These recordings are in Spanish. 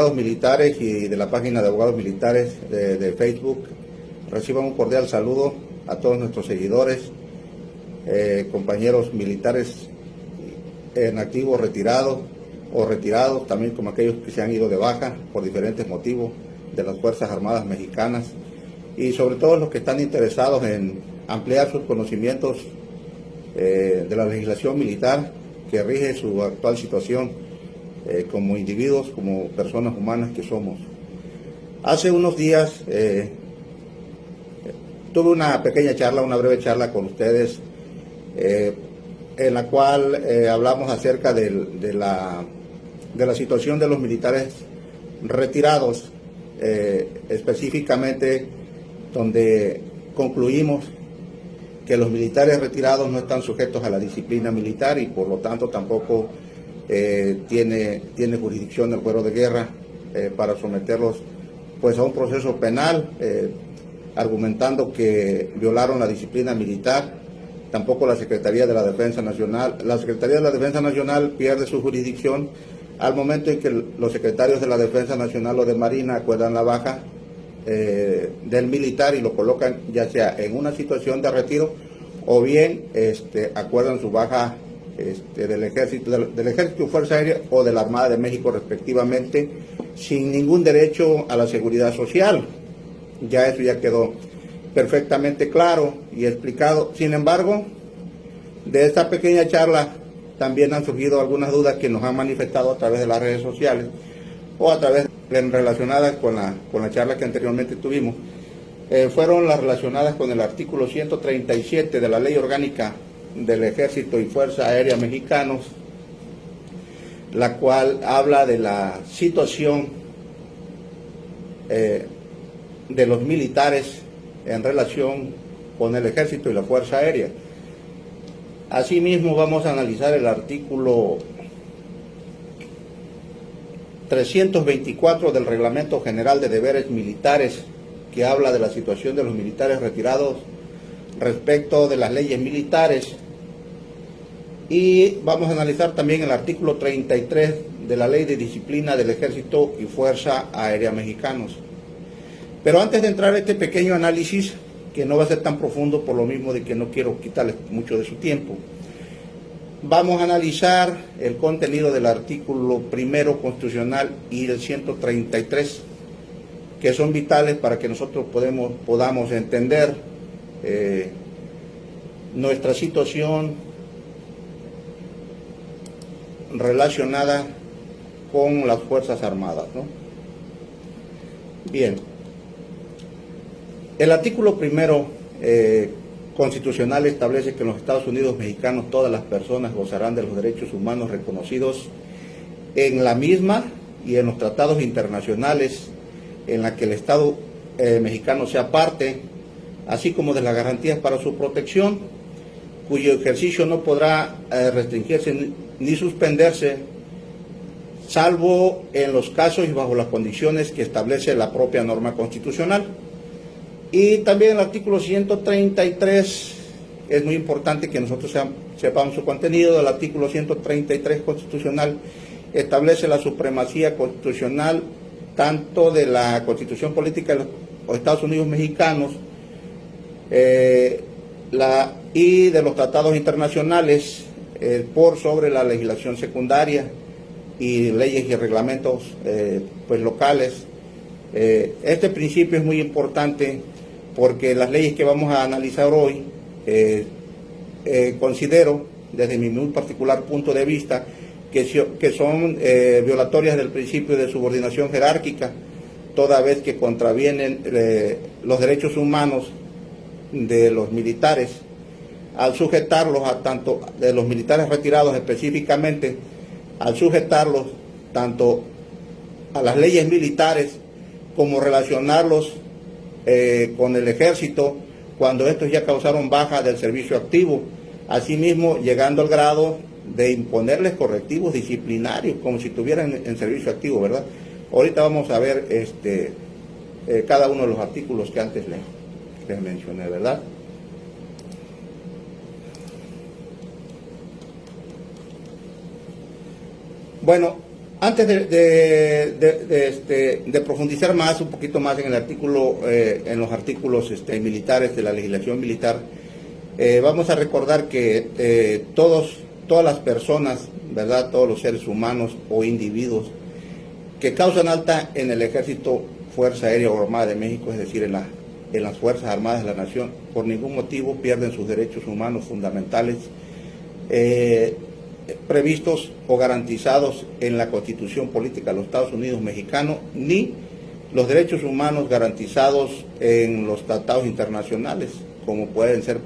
abogados militares y de la página de abogados militares de Facebook, reciban un cordial saludo a todos nuestros seguidores, compañeros militares en activo, retirados o retirados, también como aquellos que se han ido de baja por diferentes motivos de las Fuerzas Armadas Mexicanas, y sobre todo los que están interesados en ampliar sus conocimientos de la legislación militar que rige su actual situación como individuos, como personas humanas que somos. Hace unos días tuve una pequeña charla, una breve charla con ustedes, en la cual hablamos acerca de la situación de los militares retirados, específicamente donde concluimos que los militares retirados no están sujetos a la disciplina militar y por lo tanto tampoco tiene jurisdicción el fuero de guerra para someterlos pues a un proceso penal, argumentando que violaron la disciplina militar. Tampoco la Secretaría de la Defensa Nacional. La Secretaría de la Defensa Nacional pierde su jurisdicción al momento en que los secretarios de la Defensa Nacional o de Marina acuerdan la baja del militar y lo colocan ya sea en una situación de retiro o bien acuerdan su baja del ejército y Fuerza Aérea o de la Armada de México respectivamente, sin ningún derecho a la seguridad social. Ya eso ya quedó perfectamente claro y explicado. Sin embargo, de esta pequeña charla también han surgido algunas dudas que nos han manifestado a través de las redes sociales o a través relacionadas con la charla que anteriormente tuvimos. Fueron las relacionadas con el artículo 137 de la Ley Orgánica del Ejército y Fuerza Aérea Mexicanos, la cual habla de la situación de los militares en relación con el Ejército y la Fuerza Aérea. Asimismo, vamos a analizar el artículo 324 del Reglamento General de Deberes Militares, que habla de la situación de los militares retirados respecto de las leyes militares. Y vamos a analizar también el artículo 33 de la Ley de Disciplina del Ejército y Fuerza Aérea Mexicanos. Pero antes de entrar a este pequeño análisis, que no va a ser tan profundo por lo mismo de que no quiero quitarles mucho de su tiempo, vamos a analizar el contenido del artículo primero constitucional y del 133, que son vitales para que nosotros podamos entender nuestra situación relacionada con las Fuerzas Armadas, ¿no? Bien. El artículo primero constitucional establece que en los Estados Unidos mexicanos todas las personas gozarán de los derechos humanos reconocidos en la misma y en los tratados internacionales en la que el Estado mexicano sea parte, así como de las garantías para su protección, cuyo ejercicio no podrá restringirse ni suspenderse, salvo en los casos y bajo las condiciones que establece la propia norma constitucional. Y también el artículo 133, es muy importante que nosotros sepamos su contenido. El artículo 133 constitucional establece la supremacía constitucional tanto de la Constitución Política de los Estados Unidos Mexicanos y de los tratados internacionales por sobre la legislación secundaria y leyes y reglamentos pues locales. Este principio es muy importante porque las leyes que vamos a analizar hoy considero desde mi muy particular punto de vista que son violatorias del principio de subordinación jerárquica, toda vez que contravienen los derechos humanos de los militares al sujetarlos a tanto de los militares retirados específicamente, al sujetarlos tanto a las leyes militares como relacionarlos con el ejército cuando estos ya causaron baja del servicio activo, asimismo llegando al grado de imponerles correctivos disciplinarios como si estuvieran en servicio activo, ¿verdad? Ahorita vamos a ver cada uno de los artículos que antes les mencioné, ¿verdad? Bueno, Antes de profundizar más, un poquito más en el artículo, en los artículos militares de la legislación militar, vamos a recordar que todas las personas, ¿verdad?, todos los seres humanos o individuos que causan alta en el Ejército, Fuerza Aérea o Armada de México, es decir, en las Fuerzas Armadas de la Nación, por ningún motivo pierden sus derechos humanos fundamentales previstos o garantizados en la Constitución Política de los Estados Unidos Mexicanos, ni los derechos humanos garantizados en los tratados internacionales, como pueden ser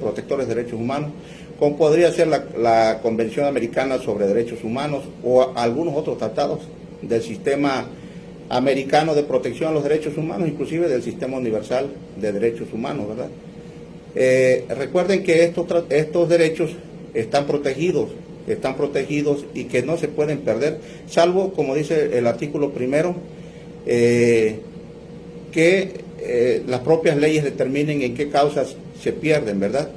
protectores de derechos humanos, como podría ser la Convención Americana sobre Derechos Humanos o algunos otros tratados del sistema americano de protección a los derechos humanos, inclusive del Sistema Universal de Derechos Humanos, ¿verdad? Recuerden que estos derechos están protegidos y que no se pueden perder, salvo, como dice el artículo primero, que las propias leyes determinen en qué causas se pierden, ¿verdad?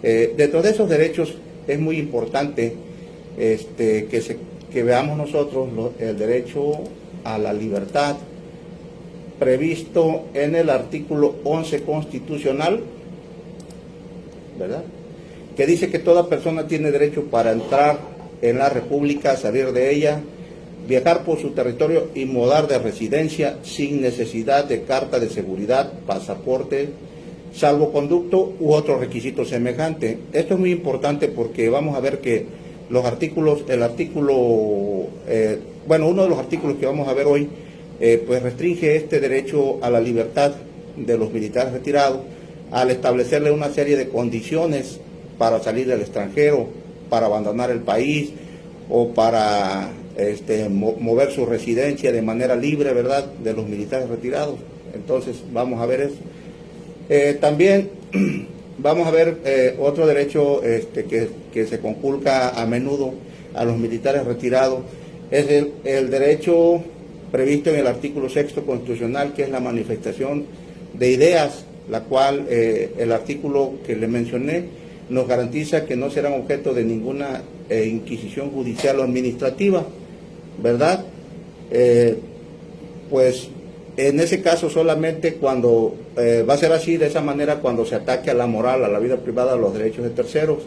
Dentro de esos derechos es muy importante que veamos nosotros el derecho a la libertad previsto en el artículo 11 constitucional, ¿verdad?, que dice que toda persona tiene derecho para entrar en la República, salir de ella, viajar por su territorio y mudar de residencia sin necesidad de carta de seguridad, pasaporte, salvoconducto u otro requisito semejante. Esto es muy importante porque vamos a ver que uno de los artículos que vamos a ver hoy, pues restringe este derecho a la libertad de los militares retirados al establecerle una serie de condiciones para salir del extranjero, para abandonar el país o para mover su residencia de manera libre, ¿verdad?, de los militares retirados. Entonces vamos a ver eso. También vamos a ver otro derecho que se conculca a menudo a los militares retirados, es el derecho previsto en el artículo 6 constitucional, que es la manifestación de ideas, la cual el artículo que le mencioné nos garantiza que no serán objeto de ninguna inquisición judicial o administrativa, ¿verdad? Pues en ese caso solamente cuando va a ser así, de esa manera, cuando se ataque a la moral, a la vida privada, a los derechos de terceros,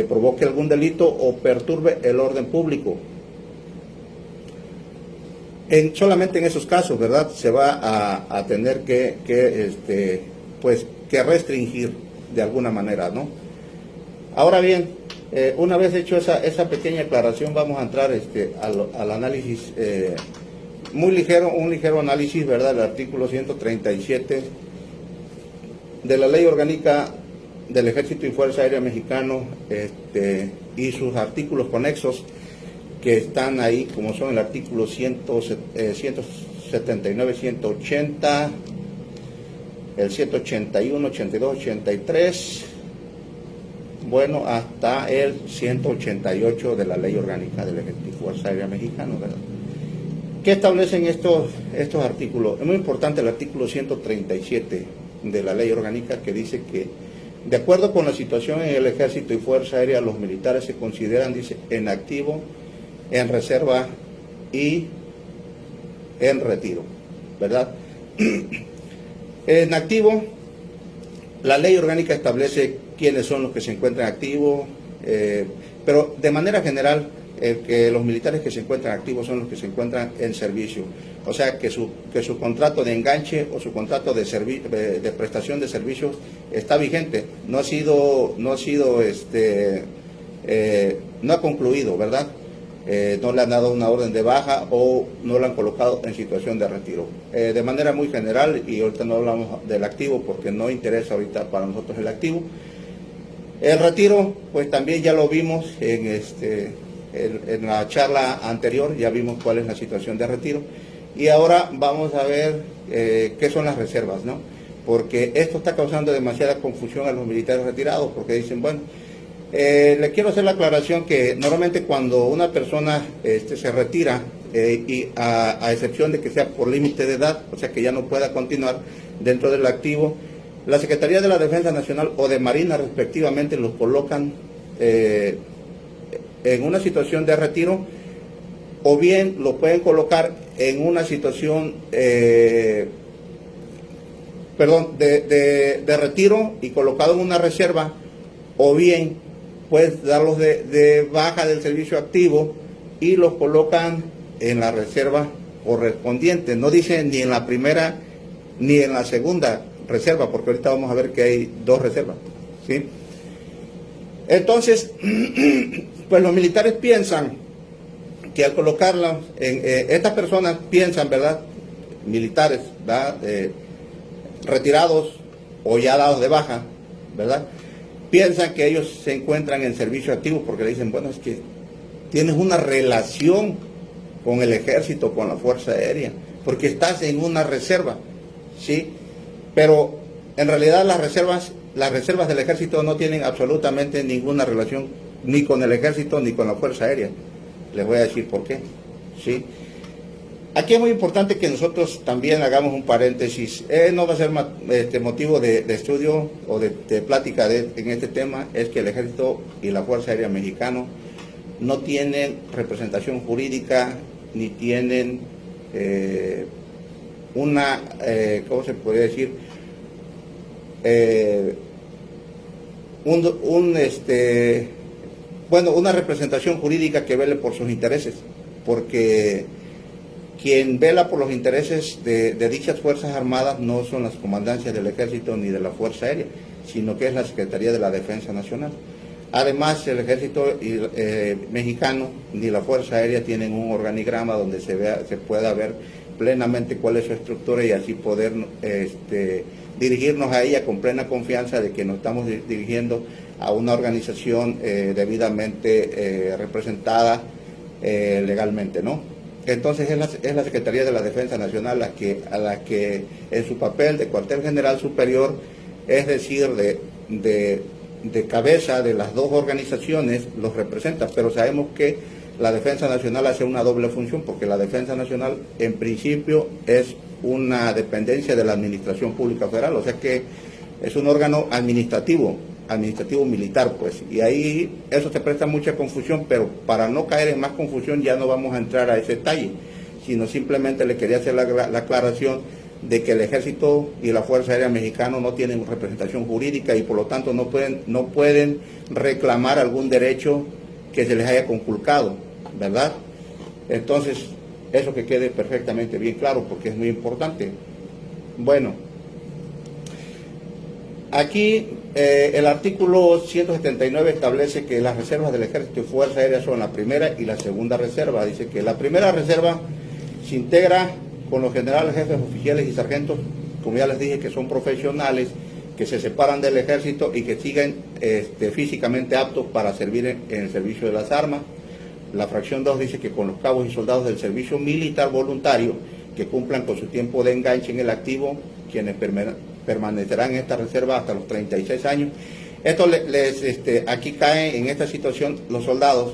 provoque algún delito o perturbe el orden público. Solamente en esos casos, ¿verdad?, se va a tener que restringir de alguna manera, ¿no? Ahora bien, una vez hecho esa pequeña aclaración, vamos a entrar al análisis un ligero análisis, ¿verdad?, del artículo 137 de la Ley Orgánica del Ejército y Fuerza Aérea Mexicano, y sus artículos conexos que están ahí, como son el artículo 179, 180, el 181, 82, 83, bueno, hasta el 188 de la Ley Orgánica del Ejército y Fuerza Aérea Mexicano, ¿verdad? ¿Qué establecen estos artículos? Es muy importante el artículo 137 de la Ley Orgánica, que dice que, de acuerdo con la situación en el Ejército y Fuerza Aérea, los militares se consideran, dice, en activo, en reserva y en retiro, ¿verdad? En activo, la Ley Orgánica establece quiénes son los que se encuentran activos, pero de manera general, que los militares que se encuentran activos son los que se encuentran en servicio. O sea, que su contrato de enganche o su contrato de prestación de servicios está vigente, no ha concluido, ¿verdad? No le han dado una orden de baja o no lo han colocado en situación de retiro. De manera muy general, y ahorita no hablamos del activo porque no interesa ahorita para nosotros el activo. El retiro, pues también ya lo vimos en la charla anterior, ya vimos cuál es la situación de retiro. Y ahora vamos a ver qué son las reservas, ¿no? Porque esto está causando demasiada confusión a los militares retirados, porque dicen, bueno, le quiero hacer la aclaración que normalmente cuando una persona se retira, y a excepción de que sea por límite de edad, o sea que ya no pueda continuar dentro del activo, la Secretaría de la Defensa Nacional o de Marina respectivamente los colocan en una situación de retiro o bien lo pueden colocar en una situación de retiro y colocado en una reserva, o bien puedes darlos de baja del servicio activo y los colocan en la reserva correspondiente. No dicen ni en la primera ni en la segunda reserva, porque ahorita vamos a ver que hay dos reservas, ¿sí? Entonces, pues los militares piensan que al colocarla, estas personas piensan, ¿verdad? Militares, ¿verdad? Retirados o ya dados de baja, ¿verdad? Piensan que ellos se encuentran en servicio activo porque le dicen, bueno, es que tienes una relación con el ejército, con la Fuerza Aérea, porque estás en una reserva, ¿sí? Pero en realidad las reservas del ejército no tienen absolutamente ninguna relación ni con el ejército ni con la Fuerza Aérea. Les voy a decir por qué, ¿sí? Aquí es muy importante que nosotros también hagamos un paréntesis. No va a ser motivo de estudio o de plática en este tema, es que el Ejército y la Fuerza Aérea Mexicana no tienen representación jurídica ni tienen ¿cómo se podría decir? Una representación jurídica que vele por sus intereses, porque quien vela por los intereses de dichas Fuerzas Armadas no son las comandancias del Ejército ni de la Fuerza Aérea, sino que es la Secretaría de la Defensa Nacional. Además, el Ejército mexicano ni la Fuerza Aérea tienen un organigrama donde se pueda ver plenamente cuál es su estructura y así poder dirigirnos a ella con plena confianza de que nos estamos dirigiendo a una organización debidamente representada legalmente, ¿no? Entonces es la Secretaría de la Defensa Nacional a la que en su papel de cuartel general superior, es decir, de cabeza de las dos organizaciones, los representa, pero sabemos que la Defensa Nacional hace una doble función, porque la Defensa Nacional en principio es una dependencia de la Administración Pública Federal, o sea que es un órgano administrativo militar, pues, y ahí eso se presta mucha confusión, pero para no caer en más confusión ya no vamos a entrar a ese detalle, sino simplemente le quería hacer la aclaración de que el Ejército y la Fuerza Aérea Mexicana no tienen representación jurídica y por lo tanto no pueden reclamar algún derecho que se les haya conculcado, ¿verdad? Entonces, eso que quede perfectamente bien claro, porque es muy importante. Bueno, aquí el artículo 179 establece que las reservas del Ejército y Fuerza Aérea son la primera y la segunda reserva. Dice que la primera reserva se integra con los generales, jefes, oficiales y sargentos, como ya les dije, que son profesionales, que se separan del Ejército y que siguen físicamente aptos para servir en el servicio de las armas. La fracción 2 dice que con los cabos y soldados del servicio militar voluntario que cumplan con su tiempo de enganche en el activo, quienes permanecerán en esta reserva hasta los 36 años. Esto aquí caen en esta situación los soldados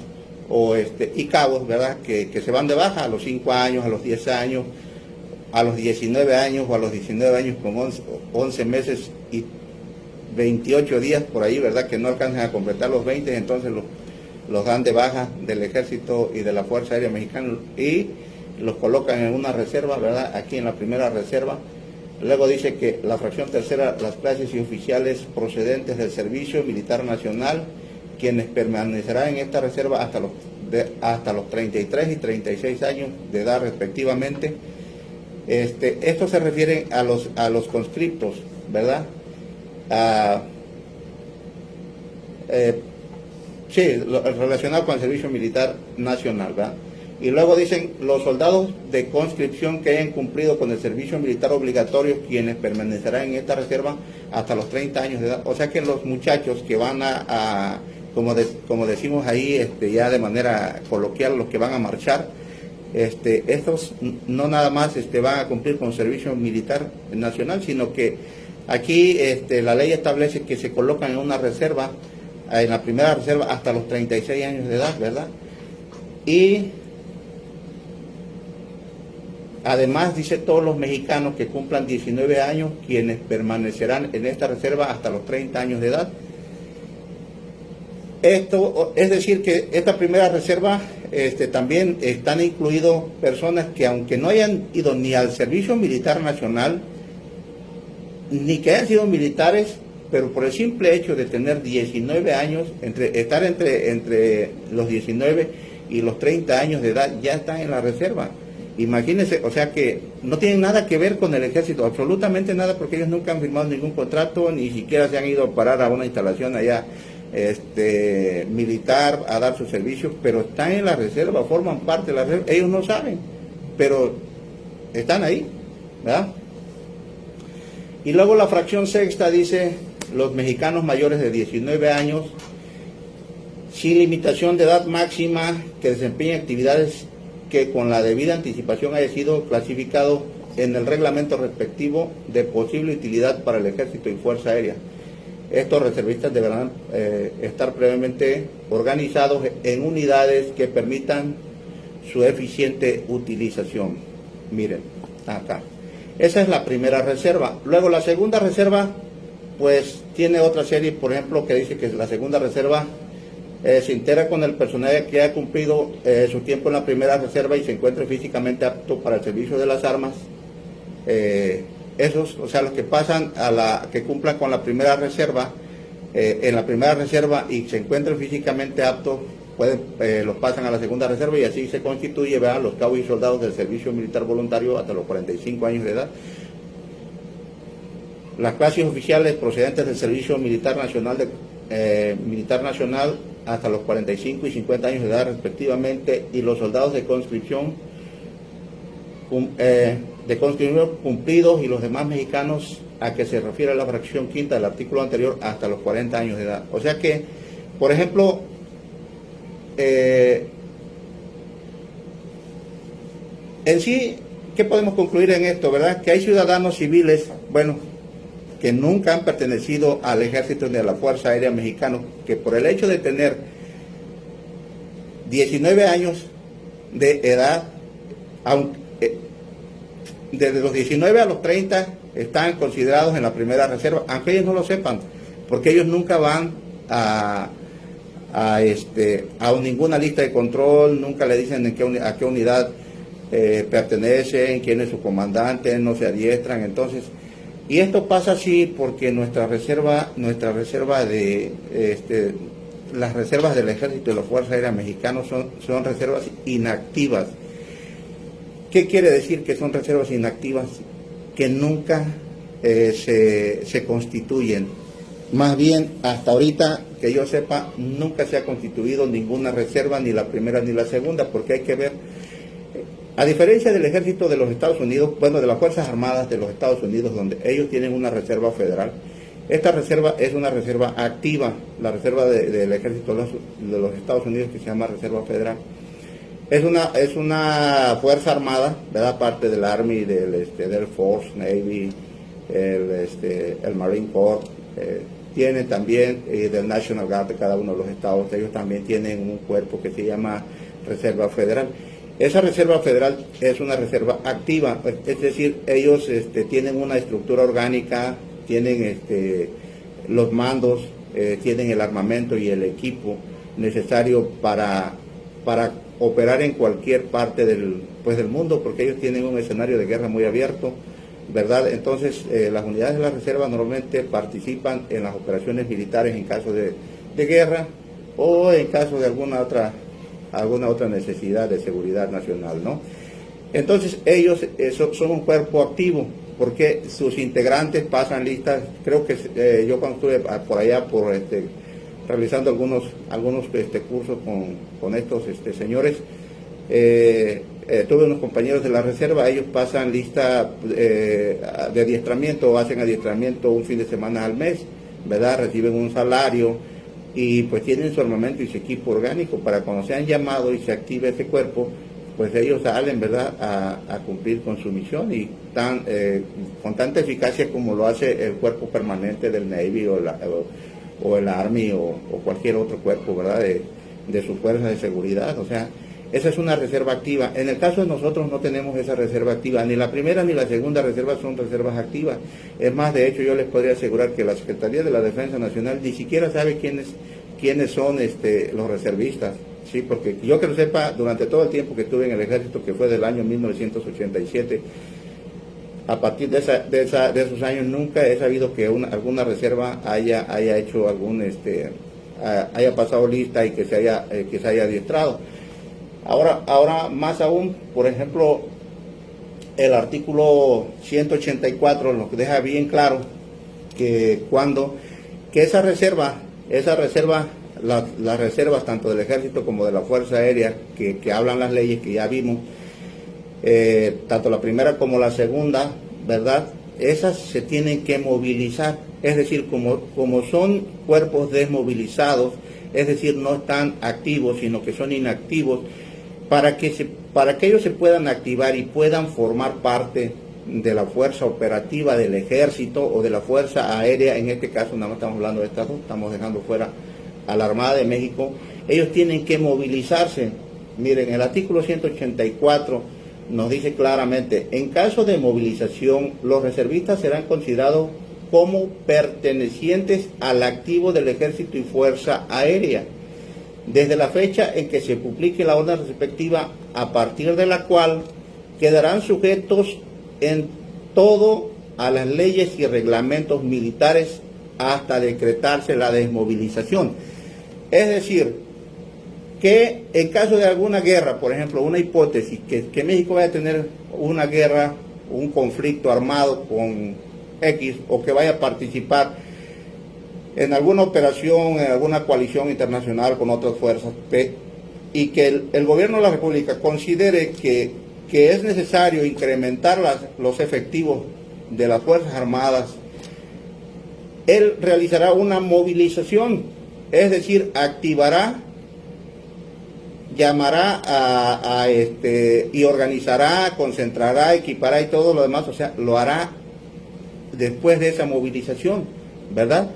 y cabos, ¿verdad? Que se van de baja a los 5 años, a los 10 años, a los 19 años o a los 19 años con 11 meses y 28 días por ahí, ¿verdad? Que no alcanzan a completar los 20, entonces los dan de baja del Ejército y de la Fuerza Aérea Mexicana y los colocan en una reserva, ¿verdad? Aquí en la primera reserva. Luego dice que la fracción tercera, las clases y oficiales procedentes del Servicio Militar Nacional, quienes permanecerán en esta reserva hasta los 33 y 36 años de edad respectivamente. Esto se refiere a los conscriptos, ¿verdad? Sí, relacionado con el Servicio Militar Nacional, ¿verdad? Y luego dicen los soldados de conscripción que hayan cumplido con el servicio militar obligatorio, quienes permanecerán en esta reserva hasta los 30 años de edad. O sea que los muchachos que van como decimos ahí, ya de manera coloquial, los que van a marchar, estos no nada más van a cumplir con servicio militar nacional, sino que aquí la ley establece que se colocan en una reserva, en la primera reserva hasta los 36 años de edad, ¿verdad? Y además dice todos los mexicanos que cumplan 19 años, quienes permanecerán en esta reserva hasta los 30 años de edad. Esto es decir que esta primera reserva también están incluidos personas que aunque no hayan ido ni al servicio militar nacional, ni que hayan sido militares, pero por el simple hecho de tener 19 años, estar entre los 19 y los 30 años de edad, ya están en la reserva. Imagínense, o sea que no tienen nada que ver con el ejército, absolutamente nada, porque ellos nunca han firmado ningún contrato, ni siquiera se han ido a parar a una instalación allá militar a dar sus servicios, pero están en la reserva, forman parte de la reserva, ellos no saben, pero están ahí, ¿verdad? Y luego la fracción sexta dice, los mexicanos mayores de 19 años, sin limitación de edad máxima, que desempeñen actividades que con la debida anticipación haya sido clasificado en el reglamento respectivo de posible utilidad para el Ejército y Fuerza Aérea. Estos reservistas deberán estar previamente organizados en unidades que permitan su eficiente utilización. Miren, acá. Esa es la primera reserva. Luego la segunda reserva, pues tiene otra serie, por ejemplo, que dice que la segunda reserva se integra con el personal que ha cumplido su tiempo en la primera reserva y se encuentre físicamente apto para el servicio de las armas. Esos, o sea, los que pasan que cumplan con la primera reserva, en la primera reserva y se encuentren físicamente aptos, los pasan a la segunda reserva y así se constituye, ¿verdad?, los cabos y soldados del servicio militar voluntario hasta los 45 años de edad. Las clases oficiales procedentes del servicio militar nacional hasta los 45 y 50 años de edad respectivamente, y los soldados de conscripción cumplidos y los demás mexicanos a que se refiere la fracción quinta del artículo anterior hasta los 40 años de edad. O sea que, por ejemplo, en sí, ¿qué podemos concluir en esto, verdad? Que hay ciudadanos civiles, bueno, que nunca han pertenecido al ejército ni a la Fuerza Aérea Mexicana, que por el hecho de tener 19 años de edad, desde los 19 a los 30 están considerados en la primera reserva, aunque ellos no lo sepan, porque ellos nunca van a ninguna lista de control, nunca le dicen a qué unidad pertenecen, quién es su comandante, no se adiestran. Entonces, y esto pasa así porque las reservas del Ejército y la Fuerza Aérea Mexicana son reservas inactivas. ¿Qué quiere decir que son reservas inactivas? Que nunca se constituyen. Más bien, hasta ahorita, que yo sepa, nunca se ha constituido ninguna reserva, ni la primera ni la segunda, porque hay que ver, a diferencia del ejército de los Estados Unidos, bueno, de las Fuerzas Armadas de los Estados Unidos, donde ellos tienen una reserva federal, esta reserva es una reserva activa, la reserva del ejército de los Estados Unidos, que se llama Reserva Federal. Es una fuerza armada, ¿verdad?, parte del Army, del Air Force, Navy, el Marine Corps, tiene también del National Guard de cada uno de los estados. Ellos también tienen un cuerpo que se llama Reserva Federal. Esa Reserva Federal es una reserva activa, es decir, ellos tienen una estructura orgánica, tienen los mandos, tienen el armamento y el equipo necesario para operar en cualquier parte del mundo, porque ellos tienen un escenario de guerra muy abierto, ¿verdad? Entonces, las unidades de la reserva normalmente participan en las operaciones militares en caso de guerra o en caso de alguna otra necesidad de seguridad nacional, ¿no? Entonces, ellos son un cuerpo activo, porque sus integrantes pasan listas. Creo que yo cuando estuve por allá, realizando algunos cursos con estos señores, tuve unos compañeros de la reserva. Ellos pasan lista de adiestramiento, hacen adiestramiento un fin de semana al mes, ¿verdad? Reciben un salario y pues tienen su armamento y su equipo orgánico para cuando sean llamados y se active ese cuerpo, pues ellos salen, ¿verdad?, a cumplir con su misión, y con tanta eficacia como lo hace el cuerpo permanente del Navy o el Army o cualquier otro cuerpo, ¿verdad?, de su fuerza de seguridad. O sea, esa es una reserva activa. En el caso de nosotros no tenemos esa reserva activa, ni la primera ni la segunda reserva son reservas activas. Es más, de hecho, yo les podría asegurar que la Secretaría de la Defensa Nacional ni siquiera sabe quiénes son los reservistas, sí, porque yo que lo sepa, durante todo el tiempo que estuve en el ejército, que fue del año 1987, a partir de esos años nunca he sabido que alguna reserva haya hecho haya pasado lista y que se haya adiestrado. Ahora más aún, por ejemplo, el artículo 184 nos deja bien claro que esa reserva, las reservas tanto del ejército como de la Fuerza Aérea, que hablan las leyes que ya vimos, tanto la primera como la segunda, ¿verdad? Esas se tienen que movilizar, es decir, como son cuerpos desmovilizados, es decir, no están activos, sino que son inactivos, para que ellos se puedan activar y puedan formar parte de la fuerza operativa del ejército o de la Fuerza Aérea. En este caso nada más estamos hablando de estas dos, estamos dejando fuera a la Armada de México. Ellos tienen que movilizarse. Miren, el artículo 184 nos dice claramente: en caso de movilización, los reservistas serán considerados como pertenecientes al activo del Ejército y Fuerza Aérea, desde la fecha en que se publique la orden respectiva, a partir de la cual quedarán sujetos en todo a las leyes y reglamentos militares hasta decretarse la desmovilización. Es decir, que en caso de alguna guerra, por ejemplo, una hipótesis, que México vaya a tener una guerra, un conflicto armado con X, o que vaya a participar en alguna operación, en alguna coalición internacional con otras fuerzas, y que el gobierno de la República considere que es necesario incrementar los efectivos de las Fuerzas Armadas, él realizará una movilización, es decir, activará, llamará y organizará, concentrará, equipará y todo lo demás, o sea, lo hará después de esa movilización, ¿verdad?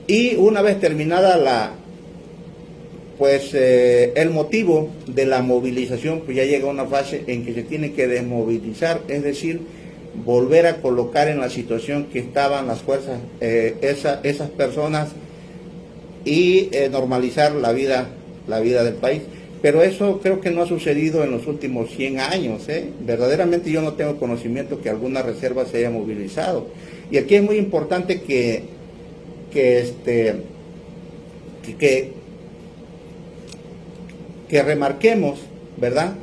Y una vez terminada el motivo de la movilización, pues ya llega una fase en que se tiene que desmovilizar, es decir, volver a colocar en la situación que estaban las fuerzas, esas personas, y normalizar la vida del país. Pero eso creo que no ha sucedido en los últimos 100 años. Verdaderamente yo no tengo conocimiento que alguna reserva se haya movilizado. Y aquí es muy importante que remarquemos, ¿verdad?,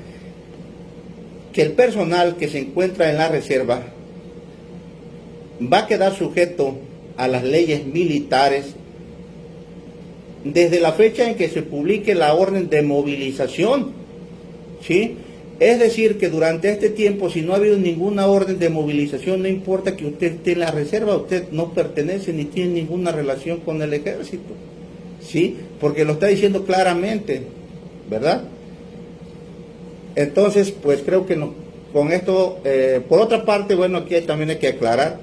que el personal que se encuentra en la reserva va a quedar sujeto a las leyes militares desde la fecha en que se publique la orden de movilización, ¿sí? Es decir, que durante este tiempo, si no ha habido ninguna orden de movilización, no importa que usted esté en la reserva, usted no pertenece ni tiene ninguna relación con el ejército, ¿sí? Porque lo está diciendo claramente, ¿verdad? Entonces, pues creo que no. Con esto, por otra parte, bueno, aquí también hay que aclarar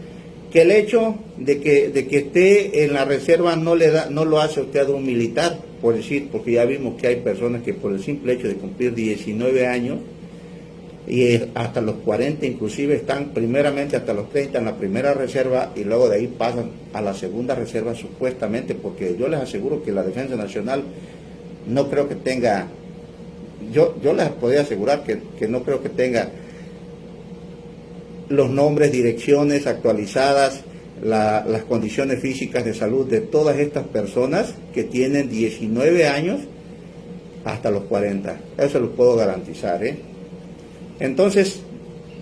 que el hecho de que esté en la reserva no lo hace usted a un militar, por decir, porque ya vimos que hay personas que por el simple hecho de cumplir 19 años y hasta los 40 inclusive están primeramente hasta los 30 en la primera reserva y luego de ahí pasan a la segunda reserva supuestamente, porque yo les aseguro que la Defensa Nacional no creo que tenga, yo les podría asegurar que no creo que tenga los nombres, direcciones actualizadas, las condiciones físicas de salud de todas estas personas que tienen 19 años hasta los 40. Eso lo puedo garantizar, Entonces,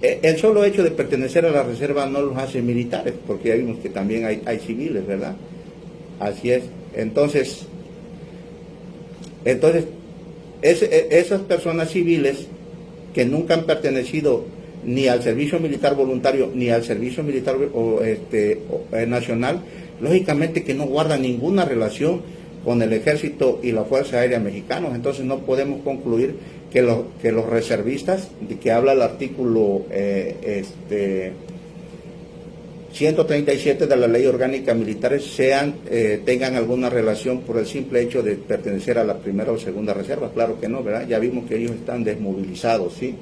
el solo hecho de pertenecer a la reserva no los hace militares, porque ya vimos que también hay civiles, ¿verdad? Así es. Entonces esas personas civiles que nunca han pertenecido ni al servicio militar voluntario ni al servicio militar nacional, lógicamente que no guardan ninguna relación con el ejército y la Fuerza Aérea Mexicanos. Entonces no podemos concluir que los reservistas, de que habla el artículo 137 de la Ley Orgánica Militar, tengan alguna relación por el simple hecho de pertenecer a la primera o segunda reserva. Claro que no, ¿verdad? Ya vimos que ellos están desmovilizados, ¿sí?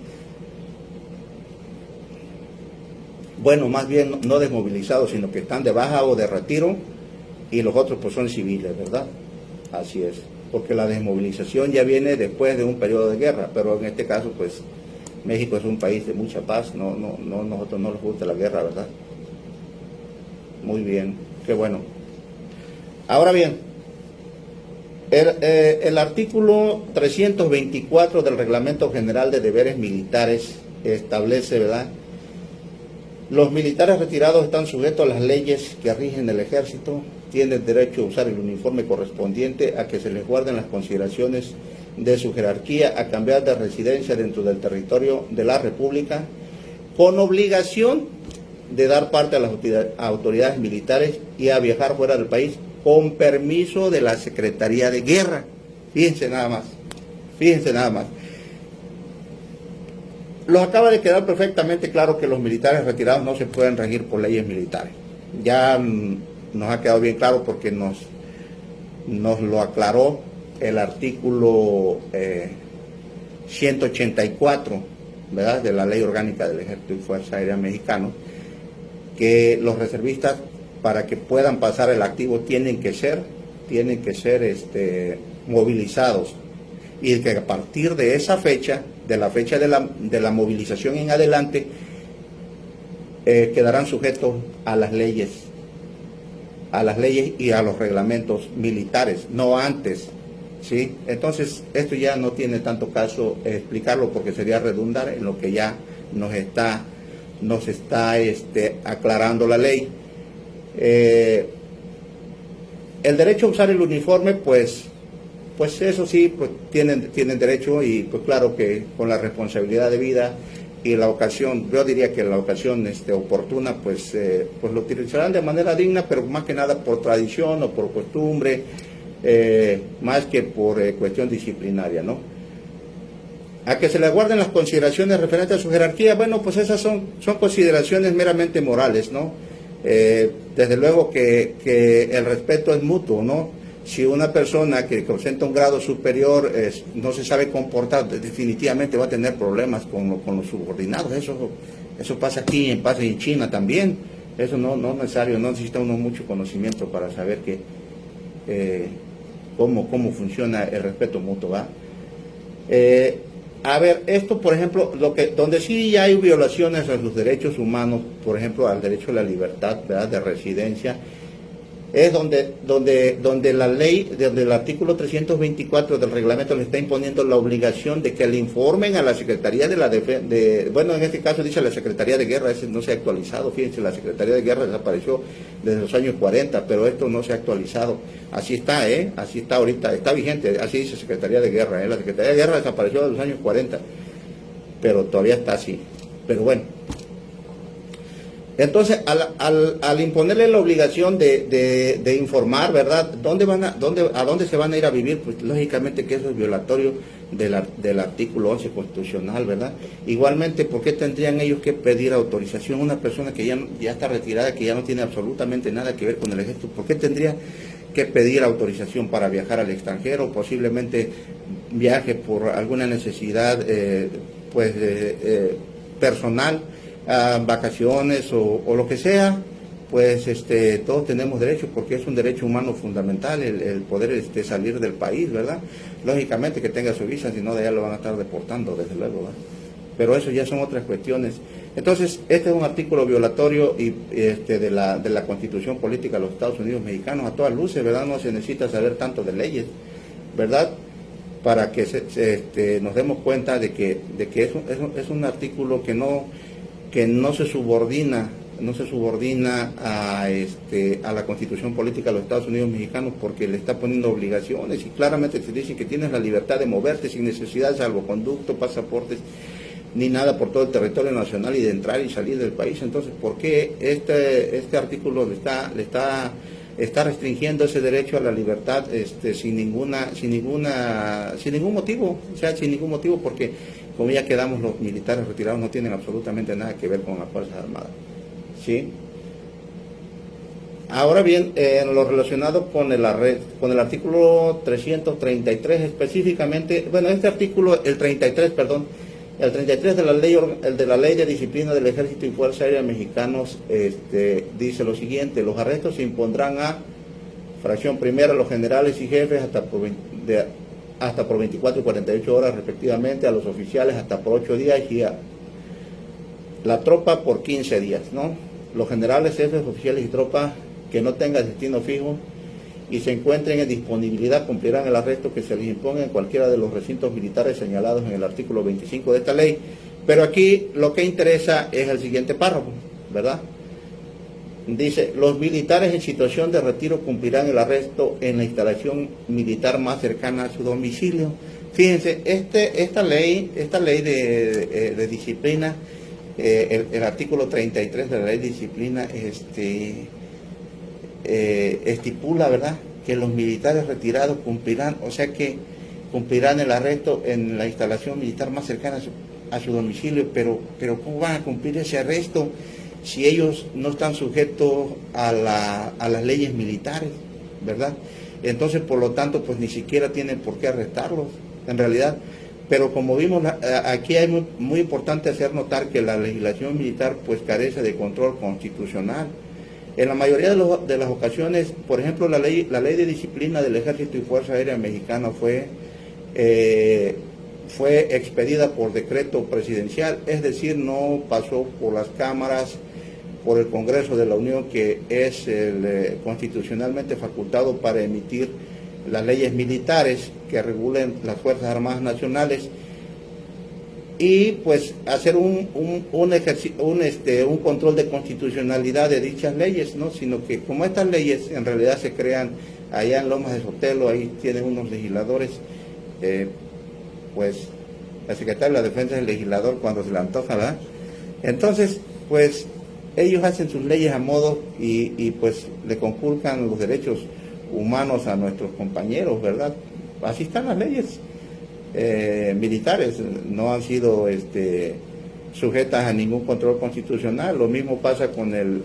Bueno, más bien no desmovilizados, sino que están de baja o de retiro y los otros pues son civiles, ¿verdad? Así es, porque la desmovilización ya viene después de un periodo de guerra, pero en este caso pues México es un país de mucha paz, nosotros no nos gusta la guerra, ¿verdad? Muy bien, qué bueno. Ahora bien, el artículo 324 del Reglamento General de Deberes Militares establece, ¿verdad? Los militares retirados están sujetos a las leyes que rigen el ejército, tienen derecho a usar el uniforme correspondiente, a que se les guarden las consideraciones de su jerarquía, a cambiar de residencia dentro del territorio de la República, con obligación de dar parte a las autoridades militares y a viajar fuera del país con permiso de la Secretaría de Guerra. Fíjense nada más, fíjense nada más. Los acaba de quedar perfectamente claro que los militares retirados no se pueden regir por leyes militares. Ya nos ha quedado bien claro porque nos lo aclaró el artículo 184, ¿verdad?, de la Ley Orgánica del Ejército y Fuerza Aérea Mexicano, que los reservistas, para que puedan pasar el activo, tienen que ser movilizados, y que a partir de esa fecha, de la fecha de la movilización en adelante, quedarán sujetos a las leyes y a los reglamentos militares, no antes, ¿sí? Entonces, esto ya no tiene tanto caso explicarlo porque sería redundar en lo que ya nos está aclarando la ley. El derecho a usar el uniforme, pues eso sí, pues tienen derecho, y pues claro que con la responsabilidad debida y la ocasión, yo diría que la ocasión oportuna, pues lo utilizarán de manera digna, pero más que nada por tradición o por costumbre, más que por cuestión disciplinaria, ¿no? A que se le guarden las consideraciones referentes a su jerarquía, bueno, pues esas son consideraciones meramente morales, ¿no? Desde luego que el respeto es mutuo, ¿no? Si una persona que ostenta un grado superior no se sabe comportar, definitivamente va a tener problemas con los subordinados. Eso pasa aquí, pasa en China también. Eso no es necesario, no necesita uno mucho conocimiento para saber cómo funciona el respeto mutuo, ¿va? A ver, esto, por ejemplo, donde sí ya hay violaciones a los derechos humanos, por ejemplo, al derecho a la libertad, ¿verdad?, de residencia, es donde la ley, donde el artículo 324 del reglamento le está imponiendo la obligación de que le informen a la Secretaría de la Defensa, bueno, en este caso dice la Secretaría de Guerra, ese no se ha actualizado, fíjense, la Secretaría de Guerra desapareció desde los años 40, pero esto no se ha actualizado, así está, así está ahorita, está vigente, así dice Secretaría de Guerra, la Secretaría de Guerra desapareció desde los años 40, pero todavía está así, pero bueno. Entonces, al imponerle la obligación de informar, ¿verdad?, a dónde se van a ir a vivir, pues lógicamente que eso es violatorio del artículo 11 constitucional, ¿verdad? Igualmente, ¿por qué tendrían ellos que pedir autorización? Una persona que ya está retirada, que ya no tiene absolutamente nada que ver con el ejército, ¿por qué tendría que pedir autorización para viajar al extranjero? Posiblemente viaje por alguna necesidad personal, vacaciones o lo que sea, pues todos tenemos derecho, porque es un derecho humano fundamental el poder salir del país, ¿verdad? Lógicamente que tenga su visa, si no de allá lo van a estar deportando, desde luego, ¿verdad? Pero eso ya son otras cuestiones. Entonces, este es un artículo violatorio de la Constitución Política de los Estados Unidos Mexicanos, a todas luces, ¿verdad? No se necesita saber tanto de leyes, ¿verdad?, para que nos demos cuenta de que es un artículo que no se subordina a la Constitución Política de los Estados Unidos Mexicanos, porque le está poniendo obligaciones, y claramente se dice que tienes la libertad de moverte sin necesidad de salvoconducto, pasaportes, ni nada por todo el territorio nacional, y de entrar y salir del país. Entonces, ¿por qué este artículo le está restringiendo ese derecho a la libertad sin ningún motivo? O sea, sin ningún motivo, porque como ya quedamos, los militares retirados no tienen absolutamente nada que ver con las Fuerzas Armadas, ¿sí? Ahora bien, en lo relacionado con el artículo 333 específicamente, bueno, este artículo, el 33 de la ley de disciplina del Ejército y Fuerza Aérea Mexicanos, dice lo siguiente: los arrestos se impondrán a fracción primera, los generales y jefes hasta por 24 y 48 horas respectivamente, a los oficiales hasta por 8 días y a la tropa por 15 días, ¿no? Los generales, jefes, oficiales y tropas que no tengan destino fijo y se encuentren en disponibilidad cumplirán el arresto que se les imponga en cualquiera de los recintos militares señalados en el artículo 25 de esta ley. Pero aquí lo que interesa es el siguiente párrafo, ¿verdad? Dice, los militares en situación de retiro cumplirán el arresto en la instalación militar más cercana a su domicilio. Fíjense, esta ley de disciplina, el artículo 33 de la ley de disciplina estipula, ¿verdad?, que los militares retirados cumplirán, o sea que cumplirán el arresto en la instalación militar más cercana a su domicilio, pero ¿cómo van a cumplir ese arresto si ellos no están sujetos a las leyes militares, ¿verdad? Entonces, por lo tanto, pues ni siquiera tienen por qué arrestarlos, en realidad. Pero como vimos, aquí es muy importante hacer notar que la legislación militar pues carece de control constitucional. En la mayoría de las ocasiones, por ejemplo, la ley de disciplina del Ejército y Fuerza Aérea Mexicana fue expedida por decreto presidencial, es decir, no pasó por las cámaras, por el Congreso de la Unión, que es constitucionalmente facultado para emitir las leyes militares que regulen las Fuerzas Armadas Nacionales, y pues hacer un control de constitucionalidad de dichas leyes, ¿no? Sino que como estas leyes en realidad se crean allá en Lomas de Sotelo, ahí tienen unos legisladores, pues la Secretaría de la Defensa es el legislador cuando se le antoja, ¿verdad? Entonces, pues ellos hacen sus leyes a modo y pues le conculcan los derechos humanos a nuestros compañeros, ¿verdad? Así están las leyes militares, no han sido sujetas a ningún control constitucional. Lo mismo pasa con el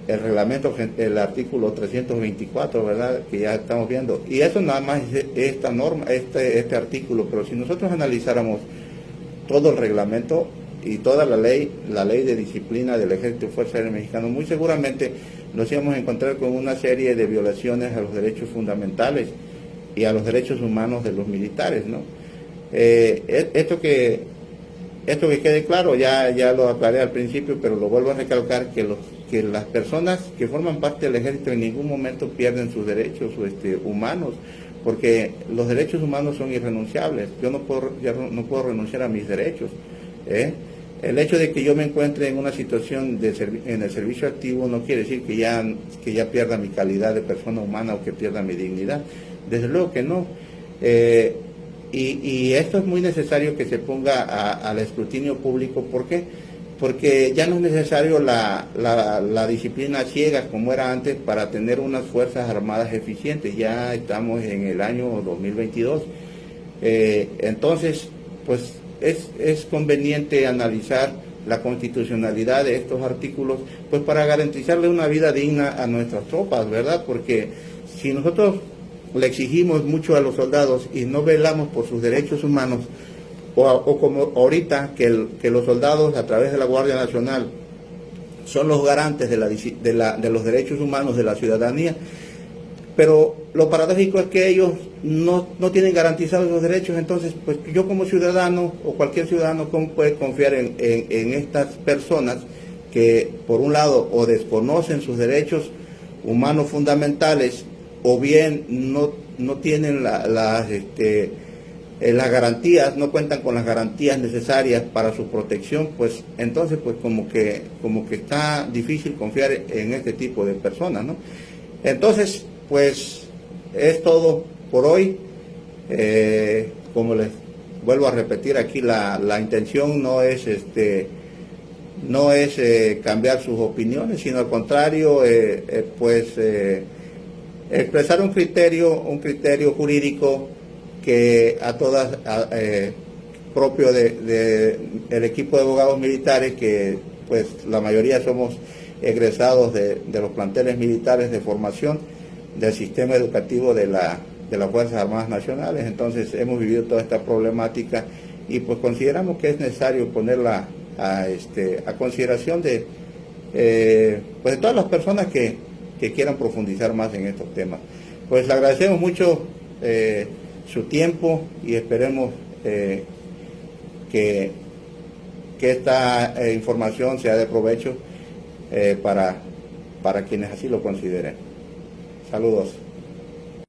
reglamento, el artículo 324, ¿verdad?, que ya estamos viendo. Y eso nada más es esta norma, este artículo, pero si nosotros analizáramos todo el reglamento y toda la ley de disciplina del Ejército y Fuerza Aérea Mexicana, muy seguramente nos íbamos a encontrar con una serie de violaciones a los derechos fundamentales y a los derechos humanos de los militares, ¿no? Esto que quede claro, ya lo aclaré al principio, pero lo vuelvo a recalcar, que las personas que forman parte del Ejército en ningún momento pierden sus derechos humanos, porque los derechos humanos son irrenunciables. Yo no puedo renunciar a mis derechos. El hecho de que yo me encuentre en una situación en el servicio activo no quiere decir que ya pierda mi calidad de persona humana o que pierda mi dignidad. Desde luego que no. Y esto es muy necesario que se ponga al escrutinio público. ¿Por qué? Porque ya no es necesario la disciplina ciega como era antes para tener unas fuerzas armadas eficientes. Ya estamos en el año 2022. Entonces, pues es conveniente analizar la constitucionalidad de estos artículos, pues para garantizarle una vida digna a nuestras tropas, ¿verdad? Porque si nosotros le exigimos mucho a los soldados y no velamos por sus derechos humanos, o como ahorita que los soldados a través de la Guardia Nacional son los garantes de los derechos humanos de la ciudadanía, pero lo paradójico es que ellos no tienen garantizados los derechos. Entonces, pues yo como ciudadano o cualquier ciudadano, ¿cómo puede confiar en estas personas que por un lado o desconocen sus derechos humanos fundamentales o bien no tienen las garantías, no cuentan con las garantías necesarias para su protección? Pues entonces pues como que está difícil confiar en este tipo de personas, ¿no? Entonces, pues es todo por hoy. Como les vuelvo a repetir aquí, la intención no es cambiar sus opiniones, sino al contrario, expresar un criterio jurídico que a todas propio de el equipo de abogados militares, que pues la mayoría somos egresados de los planteles militares de formación del sistema educativo de las Fuerzas Armadas Nacionales. Entonces hemos vivido toda esta problemática y pues consideramos que es necesario ponerla a consideración de todas las personas que que quieran profundizar más en estos temas. Pues le agradecemos mucho su tiempo y esperemos que esta información sea de provecho para quienes así lo consideren. Saludos.